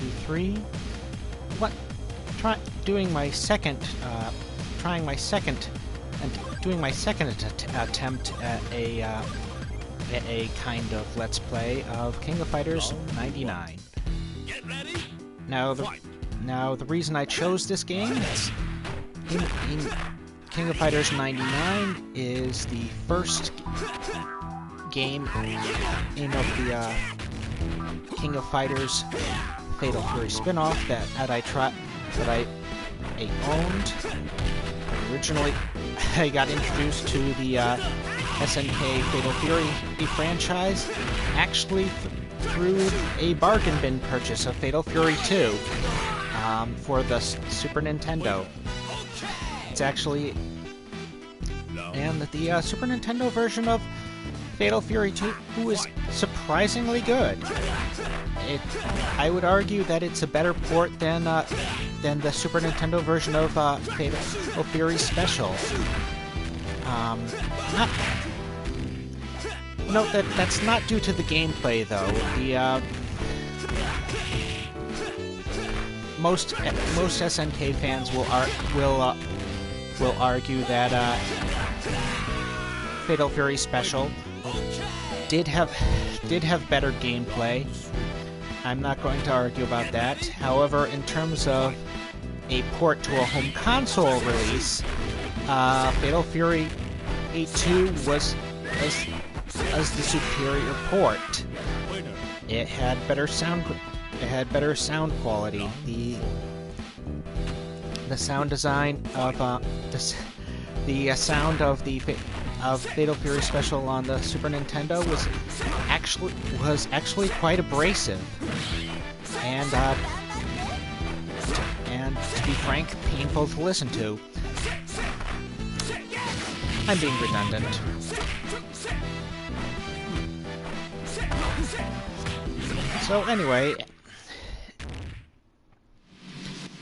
1983. Doing my second attempt at a kind of Let's Play of King of Fighters 99. Get ready. Now the reason I chose this game is in King of Fighters 99 is the first game in of the King of Fighters Fatal Fury spin-off that I owned. Originally, I got introduced to the SNK Fatal Fury franchise actually through a bargain bin purchase of Fatal Fury 2 for the Super Nintendo. It's actually... And the Super Nintendo version of Fatal Fury 2 is surprisingly good. I would argue that it's a better port than the Super Nintendo version of Fatal Fury Special. Note that that's not due to the gameplay, though. Most SNK fans will argue that Fatal Fury Special did have better gameplay. I'm not going to argue about that. However, in terms of a port to a home console release, Fatal Fury 2 was the superior port. It had better sound. It had better sound quality. The sound design of the sound of Fatal Fury Special on the Super Nintendo was actually quite abrasive, and to be frank, painful to listen to. I'm being redundant. So anyway,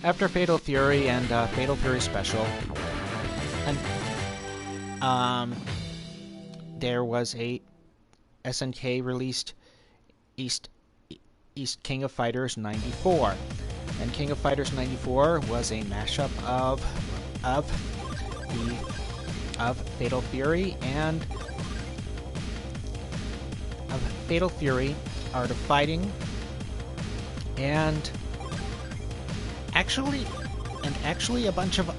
after Fatal Fury and Fatal Fury Special, there was a SNK released East King of Fighters 94, and King of Fighters 94 was a mashup of Fatal Fury and Art of Fighting, and actually a bunch of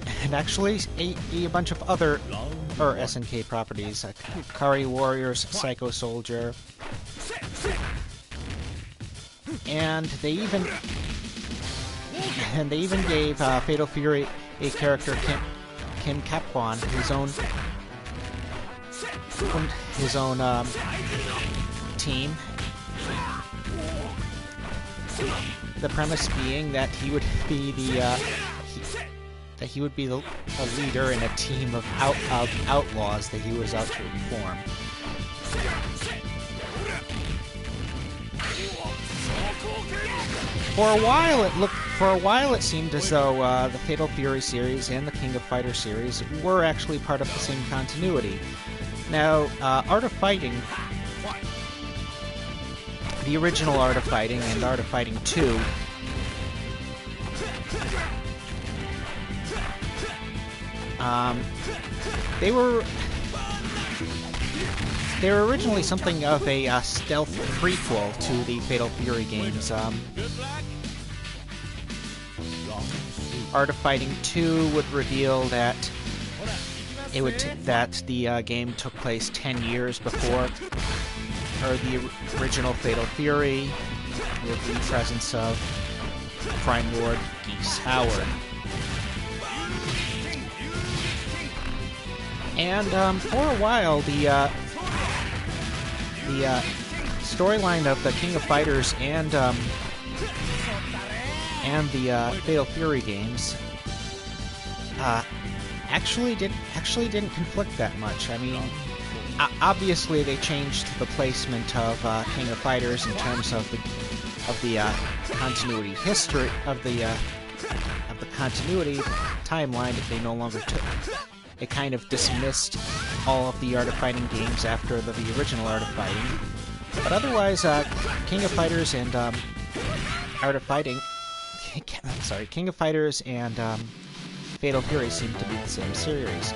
other SNK properties, Kari Warriors, Psycho Soldier, and they even gave Fatal Fury a character, Kim Capwan, his own team. The premise being that he would be the leader in a team of outlaws that he was out to reform. For a while it seemed as though the Fatal Fury series and the King of Fighters series were actually part of the same continuity. Now, Art of Fighting, the original Art of Fighting and Art of Fighting 2, they were originally something of a stealth prequel to the Fatal Fury games. Art of Fighting 2 would reveal that the game took place 10 years before the original Fatal Fury, with the presence of Crime Lord Geese Howard. And for a while, the storyline of the King of Fighters and the Fatal Fury games actually didn't conflict that much. I mean, obviously they changed the placement of King of Fighters in terms of the continuity history of the continuity timeline that they no longer took. It kind of dismissed all of the Art of Fighting games after the original Art of Fighting. But otherwise, King of Fighters and Art of Fighting, sorry, King of Fighters and Fatal Fury seem to be the same series.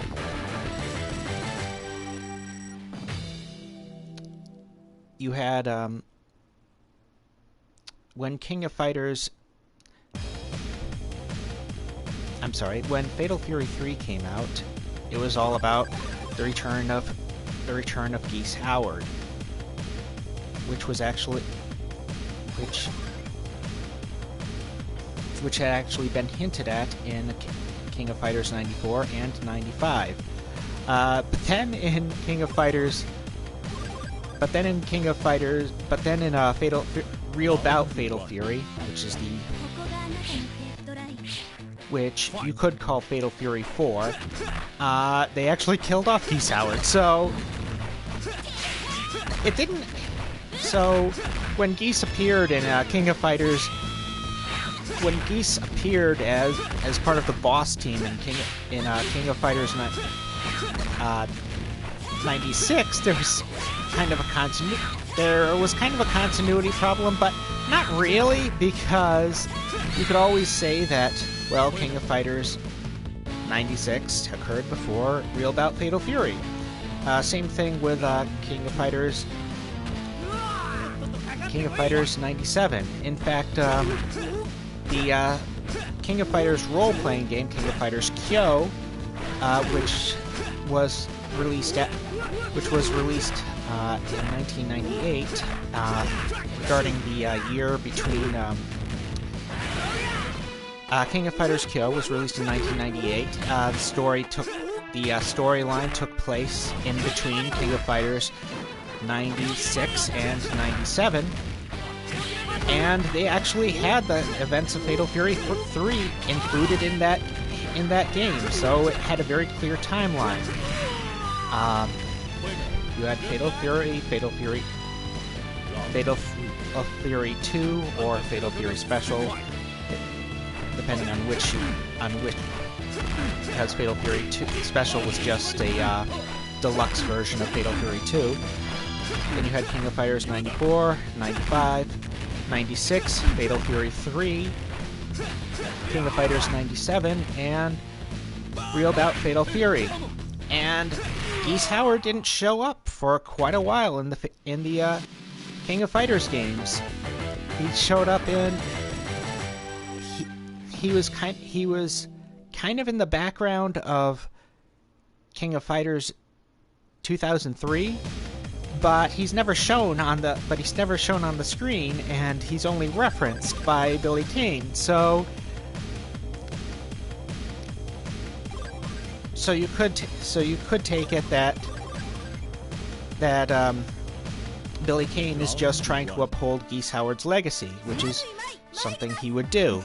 You had when King of Fighters, when Fatal Fury 3 came out, it was all about the return of Geese Howard, which had actually been hinted at in King of Fighters 94 and 95. But then in Real Bout Fatal Fury, which you could call Fatal Fury 4, they actually killed off Geese Howard. So it didn't. So when Geese appeared in King of Fighters, when Geese appeared as part of the boss team in King of Fighters 96, there was kind of a continuity problem, but not really, because you could always say that, well, King of Fighters 96 occurred before Real Bout Fatal Fury. Same thing with King of Fighters 97. In fact, the King of Fighters role-playing game, King of Fighters Kyo, which was released in 1998, regarding the year between King of Fighters Kyo was released in 1998. The storyline took place in between King of Fighters 96 and 97, and they actually had the events of Fatal Fury 3 included in that game, so it had a very clear timeline. You had Fatal Fury 2, or Fatal Fury Special, depending on which, because Fatal Fury 2 Special was just a deluxe version of Fatal Fury 2. Then you had King of Fighters 94, 95, 96, Fatal Fury 3, King of Fighters 97, and Real Bout Fatal Fury. And Geese Howard didn't show up for quite a while in the King of Fighters games. He showed up in. He was kind of in the background of King of Fighters 2003, but he's never shown on the screen, and he's only referenced by Billy Kane. So you could take it that Billy Kane is just trying to uphold Geese Howard's legacy, which is something he would do.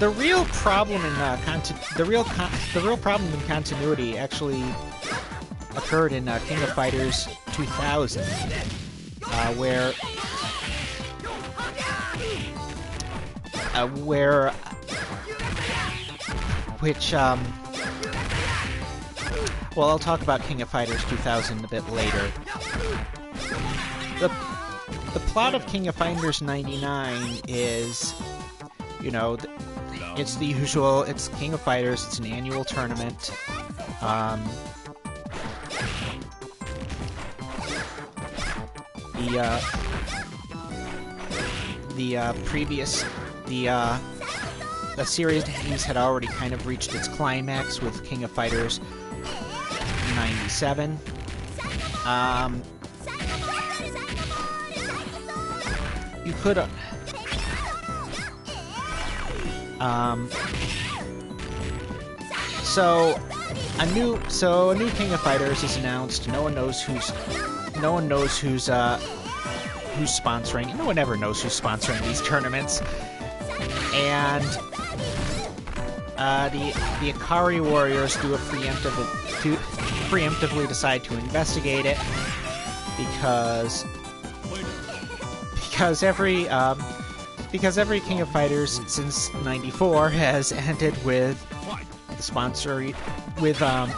The real problem in continuity actually occurred in King of Fighters 2000, well, I'll talk about King of Fighters 2000 a bit later. The plot of King of Fighters 99 is, it's the usual. It's King of Fighters. It's an annual tournament. The series games had already kind of reached its climax with King of Fighters 97. You could so a new King of Fighters is announced. No one knows who's sponsoring. No one ever knows who's sponsoring these tournaments. And the Akari Warriors preemptively decide to investigate it because every King of Fighters since '94 has ended with the sponsor with someone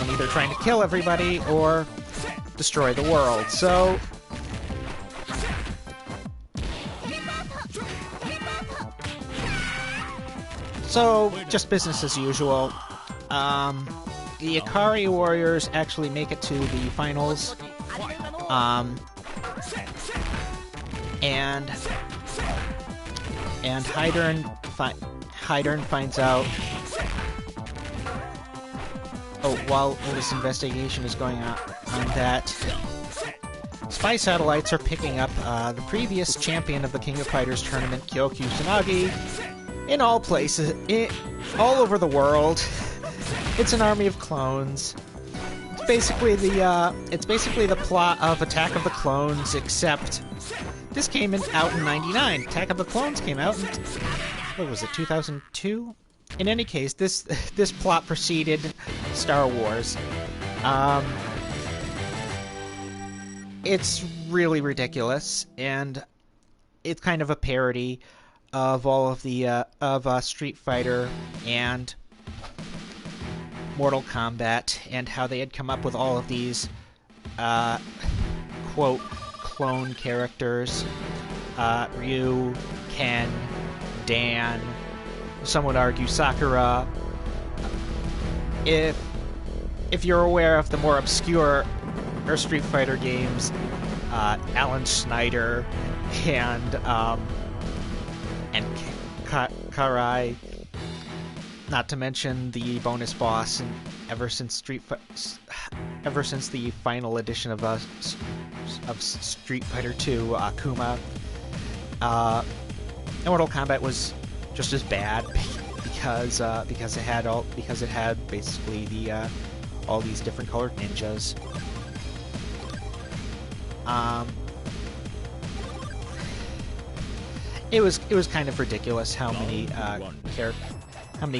either trying to kill everybody or destroy the world. So just business as usual. The Ikari Warriors actually make it to the finals. And Hydern finds out. Oh, while this investigation is going on, that spy satellites are picking up the previous champion of the King of Fighters tournament, Kyo Kusanagi, in all places, all over the world. It's an army of clones. It's basically the plot of Attack of the Clones, except this came out in '99. Attack of the Clones came out in, what was it, 2002? In any case, this plot preceded Star Wars. It's really ridiculous, and it's kind of a parody of all of the Street Fighter and Mortal Kombat, and how they had come up with all of these quote clone characters. Ryu, Ken, Dan, some would argue Sakura. If you're aware of the more obscure Street Fighter games, Alan Schneider and Karai, not to mention the bonus boss, and ever since the final edition of Street Fighter 2, Akuma. Mortal Kombat was just as bad because it had basically all these different colored ninjas. It was kind of ridiculous how many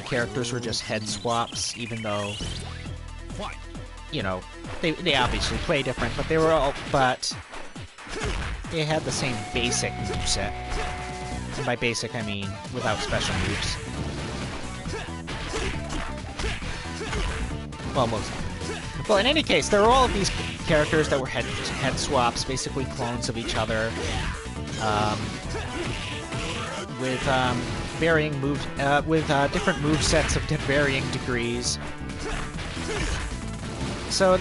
characters were just head swaps, even though, you know, they obviously play different, but they had the same basic moveset. And by basic, I mean without special moves. Well, most of them. Well, in any case, there were all of these characters that were head swaps, basically clones of each other, with varying different movesets of varying degrees. So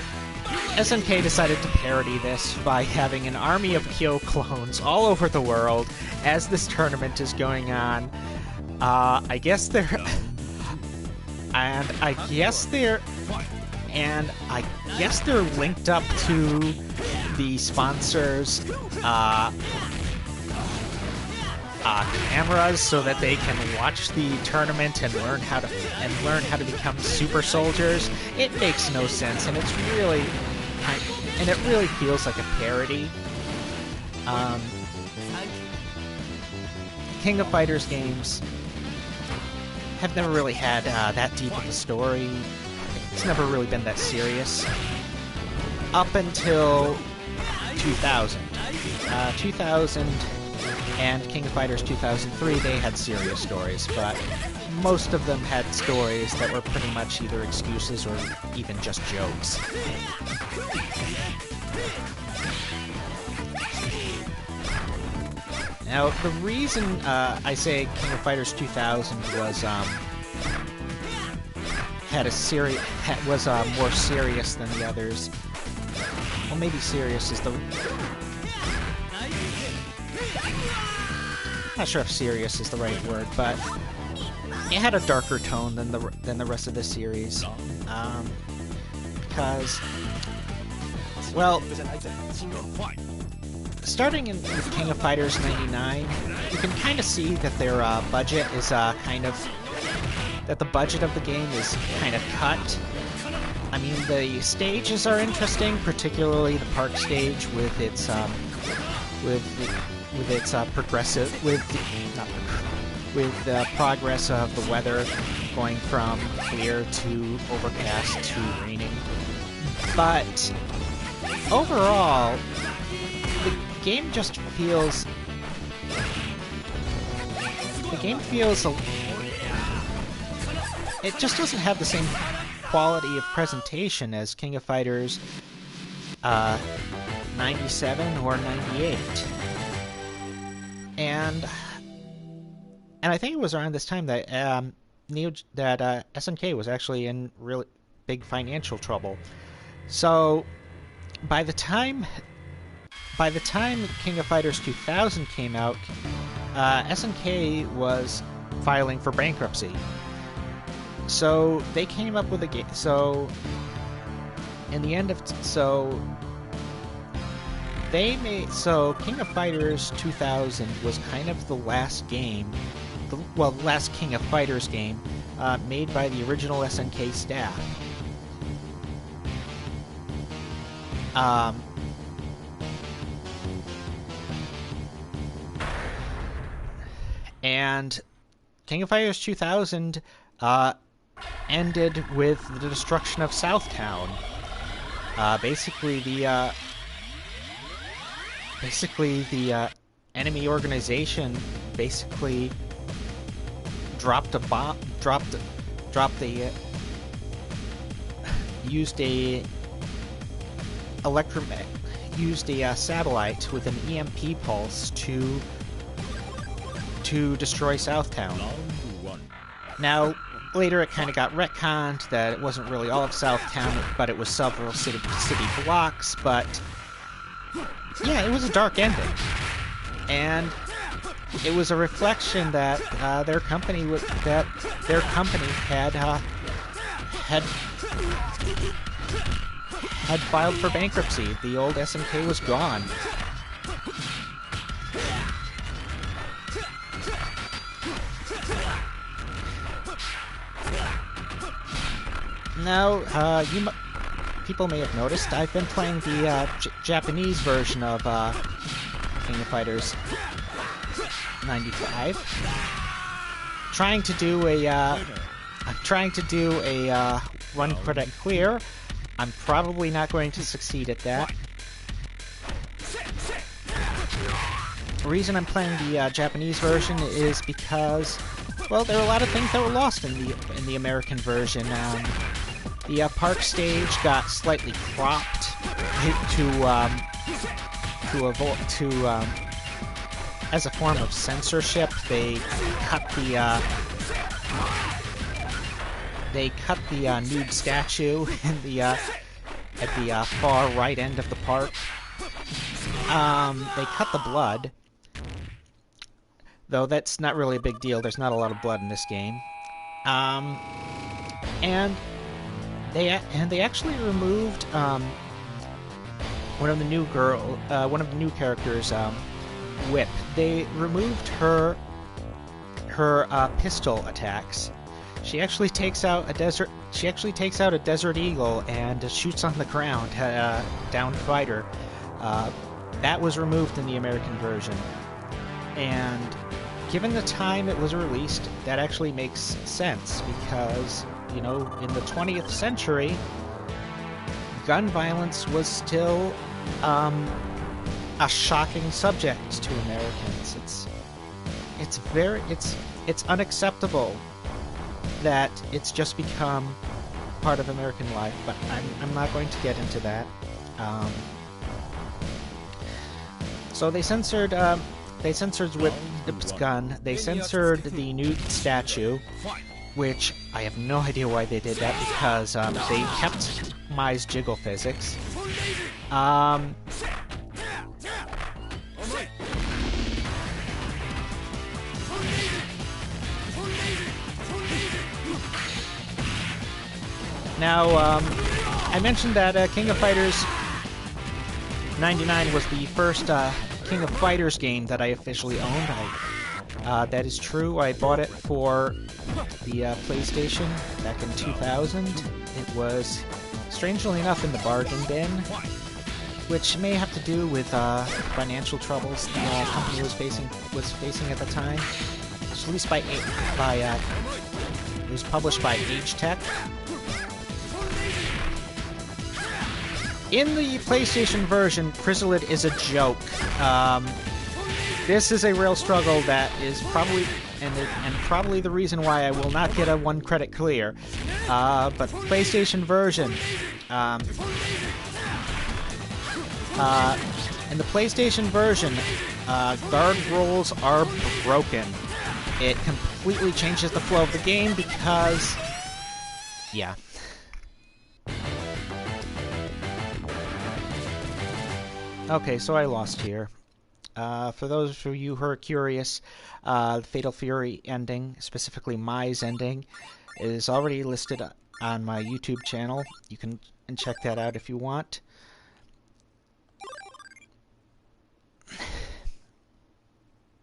SNK decided to parody this by having an army of Kyo clones all over the world as this tournament is going on. I guess they're linked up to the sponsors' cameras so that they can watch the tournament and learn how to become super soldiers. It makes no sense, and it really feels like a parody. King of Fighters games have never really had that deep of a story. It's never really been that serious. Up until 2000. 2000 and King of Fighters 2003, they had serious stories, but most of them had stories that were pretty much either excuses or even just jokes. Now, the reason I say King of Fighters 2000 was more serious than the others. Well, maybe serious is the. Not sure if serious is the right word, but it had a darker tone than the rest of the series. Because, well, starting with King of Fighters 99, you can kind of see that their budget is that the budget of the game is kind of cut. I mean, the stages are interesting, particularly the park stage with its the progress of the weather going from clear to overcast to raining. But overall, the game feels it just doesn't have the same quality of presentation as King of Fighters 97 or 98. And I think it was around this time that SNK was actually in really big financial trouble. So by the time King of Fighters 2000 came out, SNK was filing for bankruptcy. So they came up with a game. So in the end of King of Fighters 2000 was kind of the last game, the last King of Fighters game made by the original SNK staff. And King of Fighters 2000 ended with the destruction of Southtown. Basically, the enemy organization basically dropped a bomb, used a satellite with an EMP pulse to destroy Southtown. Now, later it kind of got retconned that it wasn't really all of Southtown, but it was several city blocks, but yeah, it was a dark ending. And it was a reflection that their company had filed for bankruptcy. The old SNK was gone. Now, people may have noticed I've been playing the Japanese version of King of Fighters 95. I'm trying to do a run credit clear. I'm probably not going to succeed at that. The reason I'm playing the Japanese version is because, well, there are a lot of things that were lost in the American version. The park stage got slightly cropped as a form of censorship. They cut the nude statue in at the far right end of the park. They cut the blood, though that's not really a big deal. There's not a lot of blood in this game. And they actually removed one of the new characters, Whip. They removed her pistol attacks. She actually takes out a desert eagle and shoots on the ground, downed fighter. That was removed in the American version, and given the time it was released, that actually makes sense because, you know, in the 20th century, gun violence was still a shocking subject to Americans. It's unacceptable that it's just become part of American life, but I'm not going to get into that. So they censored Whip's gun. They censored the nude statue, which I have no idea why they did that, because they kept Mai's jiggle physics. Now, I mentioned that King of Fighters 99 was the first King of Fighters game that I officially owned. That is true. I bought it for the PlayStation back in 2000. It was, strangely enough, in the bargain bin, which may have to do with financial troubles the company was facing at the time. It was released it was published by Age Tech. In the PlayStation version, Chrysalid is a joke. This is a real struggle that is probably and probably the reason why I will not get a 1 credit clear. But the PlayStation version, in the PlayStation version, guard rolls are broken. It completely changes the flow of the game because, yeah. Okay, so I lost here. For those of you who are curious, the Fatal Fury ending, specifically Mai's ending, is already listed on my YouTube channel. You can check that out if you want.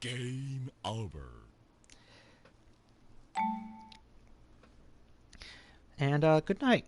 Game over. And good night.